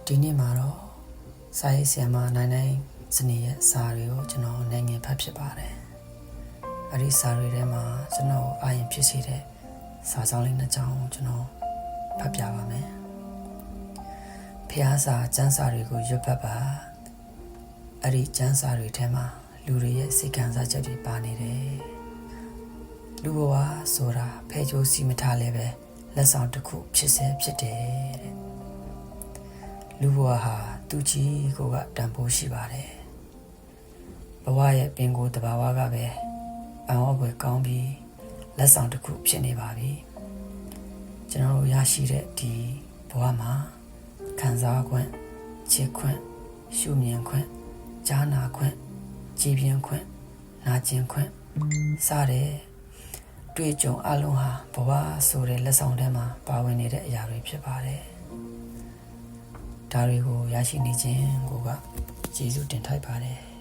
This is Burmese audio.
ဒီနေ့မှာတော့စာရေးဆရာမနိုင်စနေရဲ့စာတွေကိုကျွန်တော်နိုင်ငံဖတ်ဖြစ်ပါတယ်။အဲ့ဒီစာတွေထဲမှာကျွန်တော်အာရုံဖြစ်စေတဲ့စာကြောင်းလေးနှစ်ကြောင်းကိုကျွန်တော်ဖတ်ပြပါမယ်။ဖျားစာကျမ်းစာတွေကိုရွတ်ဖတ်ပါ။အဲ့ဒီကျမ်းစာတွေထဲမှာလူတွေရဲ့စိတ်ခံစားချက်တွေပါနေတယ်။လူဘဝဆိုတာဖဲကြိုးစီမထားလဲပဲလက်ဆောင်တစ်ခုဖြစ်စေဖြစ်တယ်တဲ့။လူဘဝဟာသူကြီးကိုကတန်ဖိုးရှိပါတယ်ဘဝရဲ့ပင်ကိုယ်တဘာဝကပဲအံ့ဩဖွယ်ကောင်းပြီးလက်ဆောင်တစ်ခုဖြစ်နေပါပြီကျွန်တော်တို့ရရှိတဲ့ဒီဘဝမှာခံစားခွင့်ချစ်ခွင့်ရှုမြင်ခွင့်ကြားနာခွင့်ကြည်ပြင်းခွင့်နာကျင်ခွင့်စတဲ့တွေ့ကြုံအလုံးဟာဘဝဆိုတဲ့လက်ဆောင်ထဲမှာပါဝင်နေတဲ့အရာတွေဖြစ်ပါတယ်ဒါတွေကိုရရှိနေခြင်းကိုကကျေးဇူးတင်ထိုက်ပါတယ်